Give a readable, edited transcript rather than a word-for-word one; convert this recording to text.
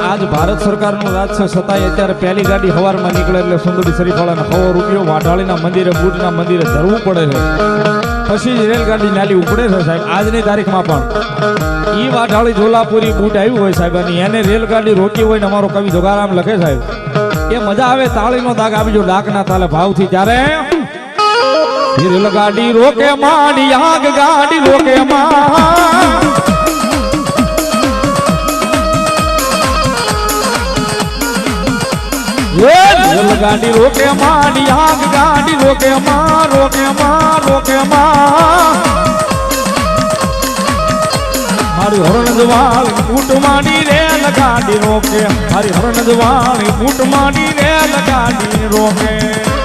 આજ ભારત સરકારનું રાજ છે છતાંય અત્યારે પહેલી ગાડી સવારમાં નીકળે એટલે સુંદરી શરીફવાળાને 100 રૂપિયો વાઢાળીના મંદિરે બુટના મંદિરે ધરવું પડે છે પછી રેલગાડી નાલી ઉપડે છે સાહેબ આજની તારીખમાં પણ ઈ વાઢાળી જોલાપુરી બુટ આવ્યું હોય સાહેબ અને એને રેલગાડી રોકી હોય ને અમારો કવિ જોગારામ લખે સાહેબ એ મજા આવે તાળીનો દાગ આપીજો ડાકના તાલે ભાવથી ત્યારે રેલગાડી રોકે માડી આગ ગાડી રોકે માં રેલગાડી રોકે માડી આગ ગાડી રોકે માં રોકે માં રોકે માં મારી હરણ જવાળી કૂટ માડી રેલ ગાડી રોકે મારી હરણ જવાળી કૂટ માડી રેલ ગાડી રોકે